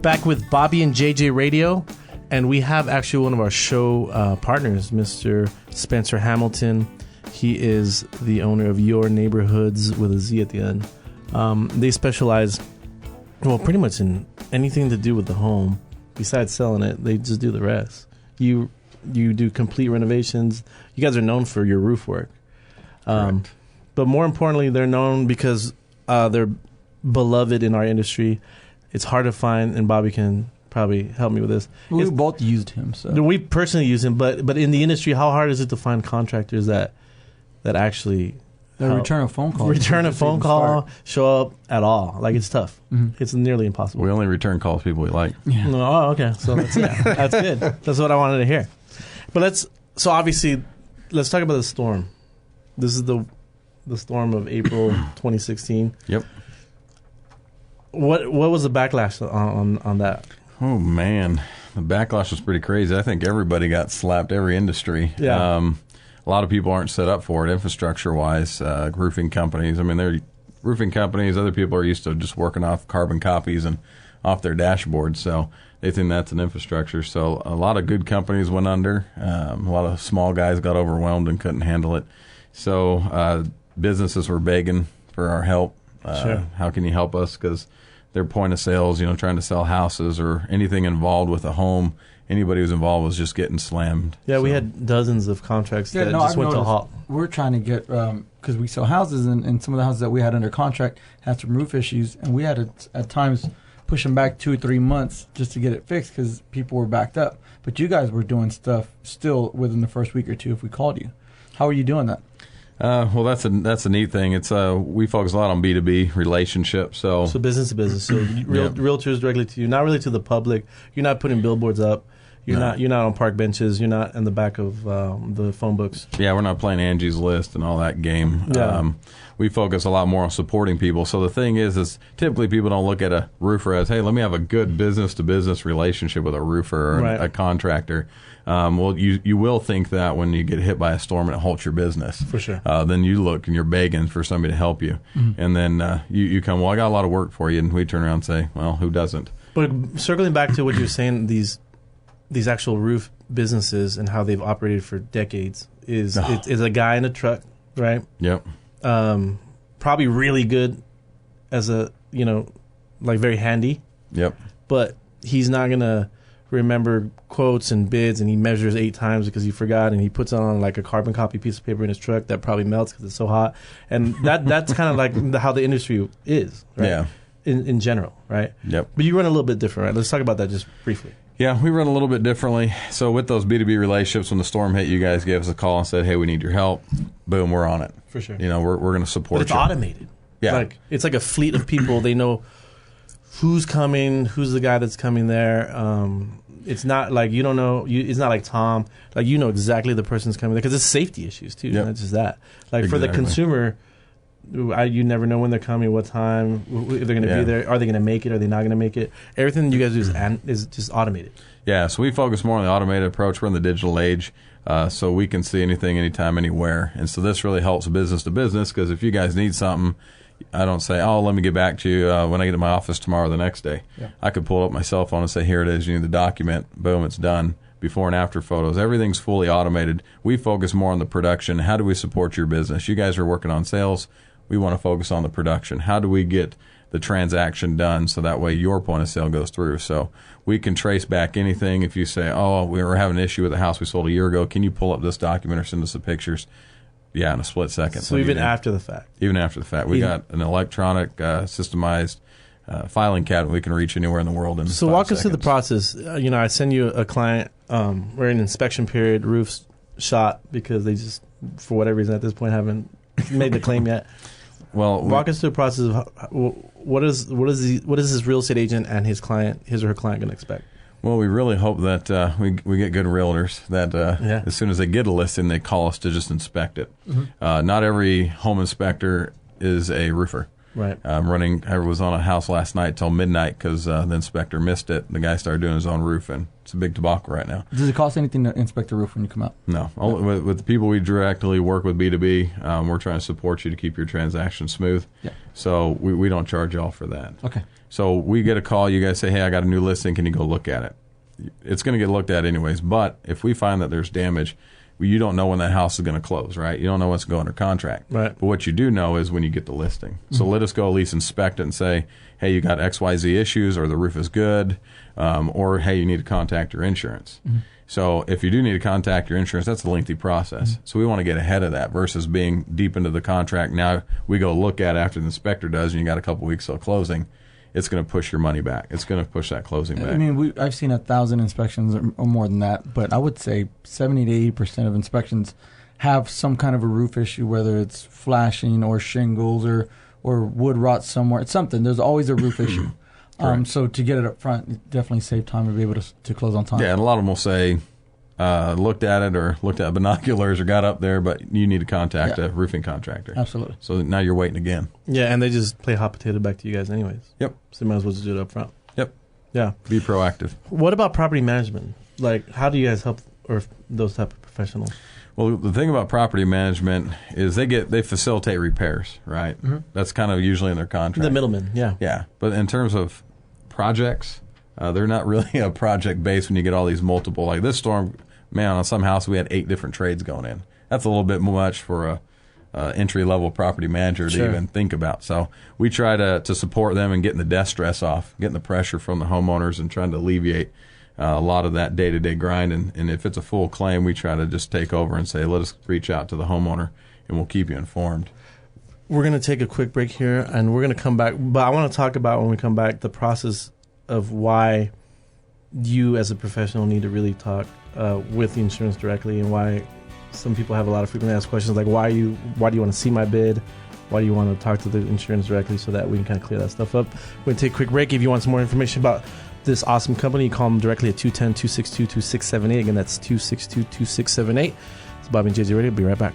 back with Bobby and JJ Radio, and we have actually one of our show partners, Mr. Spencer Hamilton. He is the owner of Your Neighborhoodz with a Z at the end. They specialize, well, pretty much in anything to do with the home. Besides selling it, they just do the rest. You do complete renovations. You guys are known for your roof work. But more importantly, they're known because they're beloved in our industry. It's hard to find, and Bobby can probably help me with this. We both used him. So we personally use him, but in the industry, how hard is it to find contractors that actually return a phone call, show up at all? Like, it's tough. Mm-hmm. It's nearly impossible. We only return calls people we like. Yeah. Oh, okay. So that's good. That's what I wanted to hear. But let's talk about the storm. This is the storm of April 2016. Yep. What was the backlash on that? Oh, man. The backlash was pretty crazy. I think everybody got slapped, every industry. Yeah. A lot of people aren't set up for it infrastructure-wise. Roofing companies, they're roofing companies. Other people are used to just working off carbon copies and off their dashboards, so they think that's an infrastructure. So a lot of good companies went under. A lot of small guys got overwhelmed and couldn't handle it. So businesses were begging for our help. Sure. How can you help us? Because their point of sales, trying to sell houses or anything involved with a home, anybody who's involved was just getting slammed. Yeah, we had dozens of contracts that just went to a halt. We're trying to get, because we sell houses, and some of the houses that we had under contract had some roof issues, and we had to, at times, push them back 2 or 3 months just to get it fixed because people were backed up. But you guys were doing stuff still within the first week or two if we called you. How are you doing that? Well, that's a neat thing. It's we focus a lot on B2B relationships. So business to business. So realtors directly to you, not really to the public. You're not putting billboards up. You're not on park benches. You're not in the back of the phone books. Yeah, we're not playing Angie's List and all that game. Yeah. We focus a lot more on supporting people. So the thing is typically people don't look at a roofer as, hey, let me have a good business-to-business relationship with a roofer or a contractor. Well, you will think that when you get hit by a storm and it halts your business. For sure. Then you look and you're begging for somebody to help you. Mm-hmm. And then you come, well, I got a lot of work for you. And we turn around and say, well, who doesn't? But circling back to what you're saying, these actual roof businesses and how they've operated for decades is a guy in a truck, right? Yep. Probably really good as a, like very handy. Yep. But he's not going to remember quotes and bids, and he measures 8 times because he forgot, and he puts on like a carbon copy piece of paper in his truck that probably melts because it's so hot. And that's kind of like how the industry is, right? Yeah. In general, right? Yep. But you run a little bit different, right? Let's talk about that just briefly. Yeah, we run a little bit differently. So with those B2B relationships, when the storm hit, you guys gave us a call and said, hey, we need your help. Boom, we're on it. For sure. We're going to support you. But it's automated. Yeah. It's like a fleet of people. They know who's coming, who's the guy that's coming there. It's not like you don't know. It's not like Tom. Like, you know exactly the person's coming there because it's safety issues, too. Yep. Not just that. Like, exactly. For the consumer, you never know when they're coming, what time, if they're going to be there. Are they going to make it? Are they not going to make it? Everything you guys do is just automated. Yeah, so we focus more on the automated approach. We're in the digital age, so we can see anything, anytime, anywhere. And so this really helps business to business because if you guys need something, I don't say, oh, let me get back to you when I get to my office tomorrow or the next day. Yeah. I could pull up my cell phone and say, here it is. You need the document. Boom, it's done. Before and after photos. Everything's fully automated. We focus more on the production. How do we support your business? You guys are working on sales. We want to focus on the production. How do we get the transaction done so that way your point of sale goes through? So we can trace back anything. If you say, oh, we were having an issue with a house we sold a year ago, can you pull up this document or send us the pictures? Yeah, in a split second. So even after the fact? Even after the fact. We got an electronic, systemized filing cabinet we can reach anywhere in the world in 5 seconds. Walk us through the process. I send you a client. We're in inspection period, roofs shot because they just, for whatever reason at this point, haven't made the claim yet. Well, walk us through the process of what is this real estate agent and his or her client going to expect? Well, we really hope that we get good realtors that as soon as they get a listing, they call us to just inspect it. Mm-hmm. Not every home inspector is a roofer. Right. I was on a house last night till midnight because the inspector missed it. The guy started doing his own roof, and it's a big debacle right now. Does it cost anything to inspect the roof when you come out? No. With the people we directly work with, B2B, we're trying to support you to keep your transaction smooth. Yeah. So we don't charge y'all for that. Okay. So we get a call. You guys say, hey, I got a new listing. Can you go look at it? It's going to get looked at anyways. But if we find that there's damage, you don't know when that house is going to close, right? You don't know what's going under contract. Right. But what you do know is when you get the listing. So let us go at least inspect it and say, hey, you got XYZ issues, or the roof is good, or hey, you need to contact your insurance. So if you do need to contact your insurance, that's a lengthy process. So we want to get ahead of that versus being deep into the contract. Now we go look at it after the inspector does, and you got a couple weeks till closing. It's going to push your money back. It's going to push that closing back. I mean, I've seen 1,000 inspections or more than that, but I would say 70 to 80% of inspections have some kind of a roof issue, whether it's flashing or shingles or wood rot somewhere. It's something. There's always a roof issue. So to get it up front, it definitely save time to be able to close on time. Yeah, and a lot of them will say, looked at it or looked at binoculars or got up there, but you need to contact a roofing contractor. Absolutely. So now you're waiting again. Yeah, and they just play hot potato back to you guys anyways. Yep. So you might as well just do it up front. Yep. Yeah. Be proactive. What about property management? Like, how do you guys help or those type of professionals? Well, the thing about property management is they facilitate repairs, right? That's kind of usually in their contract. The middleman, yeah. Yeah, but in terms of projects, they're not really a project based when you get all these multiple. Like this storm, man, on some house we had 8 different trades going in. That's a little bit much for a entry level property manager to even think about. So we try to support them in getting the death stress off, getting the pressure from the homeowners, and trying to alleviate a lot of that day-to-day grind. And if it's a full claim, we try to just take over and say, let us reach out to the homeowner, and we'll keep you informed. We're going to take a quick break here, and we're going to come back. But I want to talk about, when we come back, the process of why you as a professional need to really talk with the insurance directly, and why some people have a lot of frequently asked questions like, why do you want to see my bid? Why do you want to talk to the insurance directly, so that we can kind of clear that stuff up. We're going to take a quick break. If you want some more information about this awesome company, you call them directly at 210-262-2678. Again, that's 262-2678. It's Bobby and JJ Radio. Be right back.